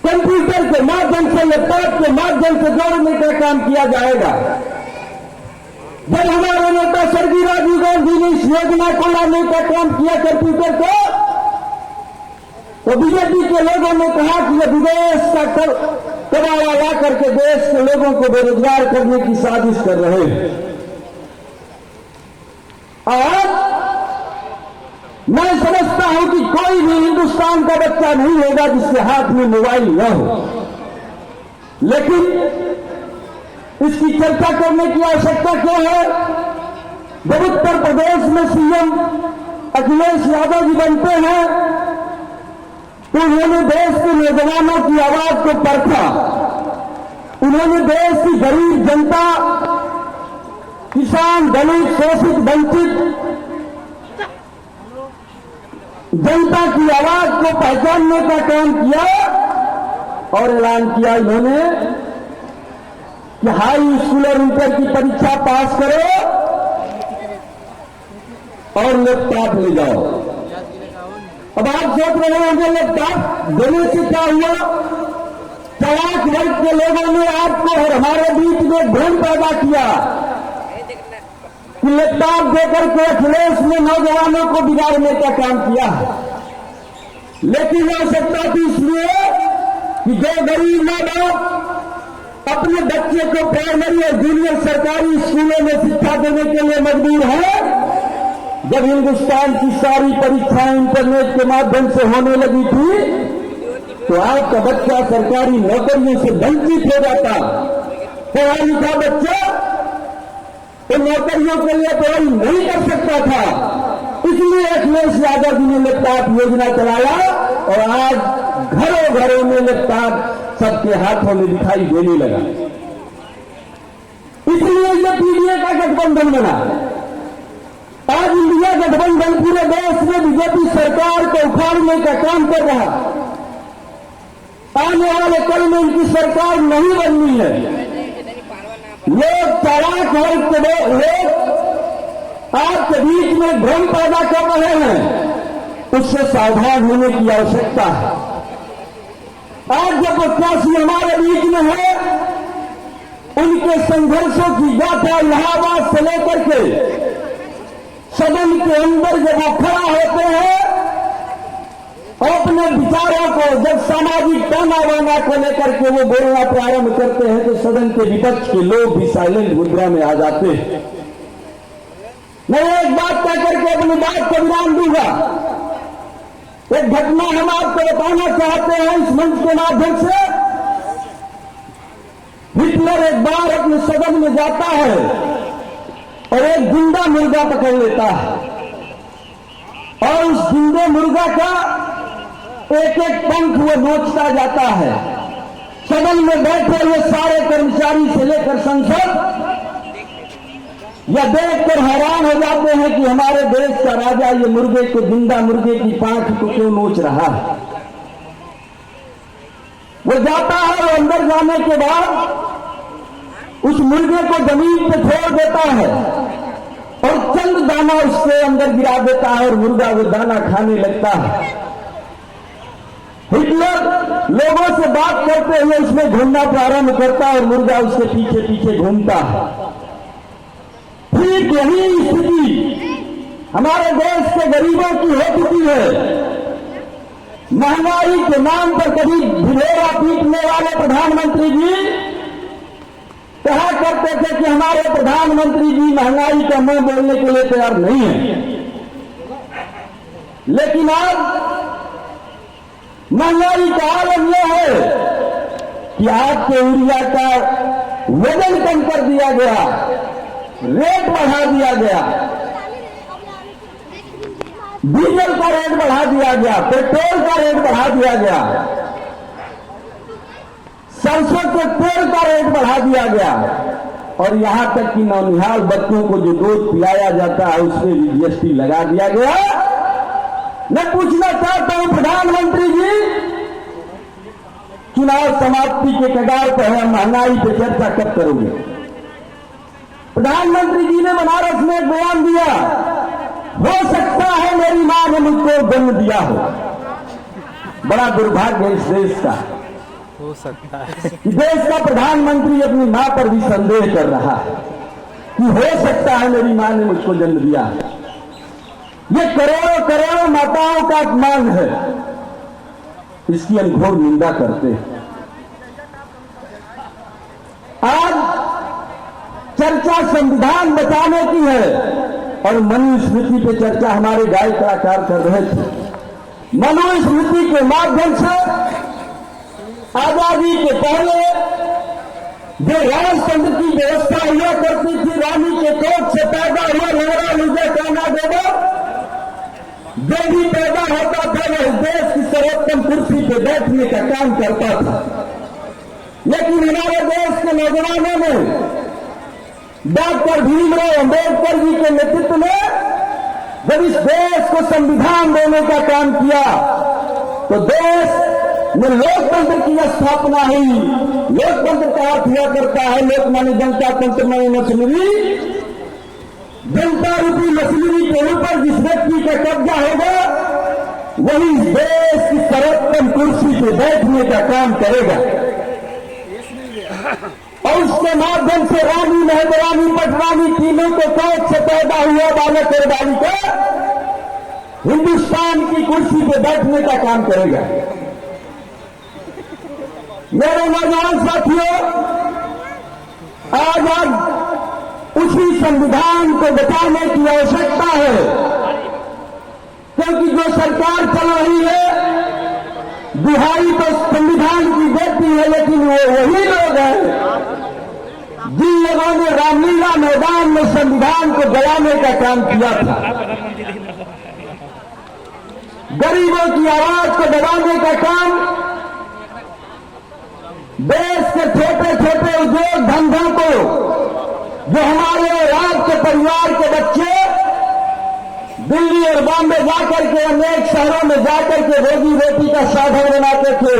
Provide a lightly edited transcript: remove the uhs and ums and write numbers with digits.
Computer के माध्यम से, लैपटॉप के माध्यम से जोड़ने का काम किया जाएगा। जब हमारे नेता स्वर्गीय राजीव गांधी ने इस योजना को लाने का काम किया कंप्यूटर को, तो बीजेपी के लोगों ने कहा कि यह विदेश का कबाड़ा ला करके देश के लोगों को बेरोजगार करने की साजिश कर रहे हैं। और मैं समझता हूं कि कोई भी हिंदुस्तान का बच्चा नहीं होगा जिसके हाथ में मोबाइल न हो, लेकिन इसकी चर्चा करने की आवश्यकता क्यों है? जब उत्तर प्रदेश में सीएम अखिलेश यादव जी बनते हैं तो उन्होंने देश के नौजवानों की आवाज को परखा। उन्होंने देश की गरीब जनता, किसान, दलित, शोषित, वंचित जनता की आवाज को पहचानने का काम किया और ऐलान किया इन्होंने कि हाई स्कूल और इंटर की परीक्षा पास करो और लैपटॉप ले जाओ। अब आप सोच रहे होंगे लैपटॉप देने से क्या हुआ? चालाक वर्ग के लोगों ने आपको और हमारे बीच में भ्रम पैदा किया कि लैपटॉप देकर के अखिलेश ने नौजवानों को बिगाड़ने का काम किया। लेकिन आवश्यकता थी इसलिए कि जो गरीब माँ बाप अपने बच्चे को प्राइमरी और जूनियर सरकारी स्कूलों में शिक्षा देने के लिए मजबूर है, जब हिंदुस्तान की सारी परीक्षाएं इंटरनेट के माध्यम से होने लगी थी तो आपका बच्चा सरकारी नौकरियों से वंचित हो जाता। पढ़ा लिखा बच्चा तो नौकरियों के लिए पढ़ाई नहीं कर सकता था। इसलिए अखिलेश यादव जी ने लैपटॉप योजना चलाया और आज घरों घरों में लैपटॉप सबके हाथों में दिखाई देने लगा। इसलिए ये पीडीए का गठबंधन बना। आज इंडिया गठबंधन पूरे देश में बीजेपी सरकार को उखाड़ने का काम कर रहा। आने वाले कल में इनकी सरकार नहीं बननी है। लोग चालाक वर्ग के लोग आपके बीच में भ्रम पैदा कर रहे हैं, उससे सावधान होने की आवश्यकता है। आज जो प्रत्याशी हमारे बीच में है, उनके संघर्षों की गाथा इलाहाबाद से लेकर के सदन के अंदर जब वो खड़ा होते हैं और अपने विचारों को, जब सामाजिक ताना बाना को लेकर के वो बोलना प्रारंभ करते हैं तो सदन के विपक्ष के लोग भी साइलेंट मुद्रा में आ जाते हैं। मैं एक बात कह करके अपनी बात को विराम दूंगा। एक घटना हम आपको बताना चाहते हैं इस मंच के माध्यम से। हिटलर एक बार अपने सदन में जाता है और एक जिंदा मुर्गा पकड़ लेता है और उस जिंदे मुर्गा का एक एक पंख वो नोचता जाता है। सदन में बैठे हुए सारे कर्मचारी से लेकर संसद यह देखकर हैरान हो जाते हैं कि हमारे देश का राजा ये मुर्गे को, जिंदा मुर्गे की पांख को क्यों नोच रहा है। वो जाता है और अंदर जाने के बाद उस मुर्गे को जमीन पे छोड़ देता है और चंद दाना उसके अंदर गिरा देता है और मुर्गा वो दाना खाने लगता है। हिटलर लोगों से बात करते हुए उसमें घूमना प्रारंभ करता है और मुर्गा उसके पीछे पीछे घूमता है। ठीक यही स्थिति हमारे देश के गरीबों की हो चुकी है। महंगाई के नाम पर कभी ढिढोरा पीटने वाले प्रधानमंत्री जी कहा करते थे कि हमारे प्रधानमंत्री जी महंगाई का मुंह बोलने के लिए तैयार नहीं है, लेकिन आज महंगाई का आलम यह है कि आपके यूरिया का वजन कम कर दिया गया, रेट बढ़ा दिया गया, डीजल का रेट बढ़ा दिया गया, पेट्रोल का रेट बढ़ा दिया गया, सरसों के तेल का रेट बढ़ा दिया गया और यहां तक कि नौनिहाल बच्चों को जो दूध पिलाया जाता है उसमें भी जीएसटी लगा दिया गया। मैं पूछना चाहता हूं प्रधानमंत्री जी, चुनाव समाप्ति के कगार पर है, महंगाई पर चर्चा कब करोगे? प्रधानमंत्री जी ने बनारस में एक बयान दिया, हो सकता है मेरी मां ने मुझको जन्म दिया हो। बड़ा दुर्भाग्य इस देश का हो सकता है कि देश का प्रधानमंत्री अपनी मां पर भी संदेह कर रहा है कि हो सकता है मेरी मां ने मुझको जन्म दिया है। ये करोड़ों करोड़ों माताओं का अपमान है, इसकी हम घोर निंदा करते हैं। आज चर्चा संविधान बचाने की है और मनुस्मृति पे चर्चा हमारे गायक कलाकार कर रहे थे। मनुस्मृति के माध्यम से आजादी के पहले जो राजतंत्र की व्यवस्था हुआ करती थी, रानी के कोख से पैदा हुआ लंगड़ा मुझे कहना देगा, जो भी पैदा होता था वह देश की सर्वोत्तम कुर्सी पे बैठने का काम करता था। लेकिन हमारे देश के नौजवानों ने डॉक्टर भीमराव अंबेडकर जी के नेतृत्व में जब इस देश को संविधान देने का काम किया तो देश में लोकतंत्र की स्थापना हुई। लोकतंत्र का अर्थ हुआ करता है लोकमान्य जनता तंत्र में मशीनरी, जनता रूपी मशीनरी के ऊपर जिस व्यक्ति का कब्जा होगा वही इस देश की सर्वोत्तम कुर्सी पे बैठने का काम करेगा। और उसके माध्यम से रानी, मेहदरानी, पटरानी तीनों को कोख से पैदा हुआ बालक और बालिका हिंदुस्तान की कुर्सी पे बैठने का काम करेगा। मेरे नौजवान साथियों, आज उसी संविधान को बचाने की आवश्यकता है, क्योंकि जो सरकार चल रही है दुहाई तो संविधान की देती है, लेकिन वो वही लोग हैं जिन लोगों ने रामलीला मैदान में संविधान को जलाने का काम किया था, गरीबों की आवाज को दबाने का काम, देश के छोटे छोटे उद्योग धंधों को, जो हमारे राज के परिवार के बच्चे दिल्ली और बॉम्बे जाकर के अनेक शहरों में जाकर के रोजी रोटी का साधन बनाते थे,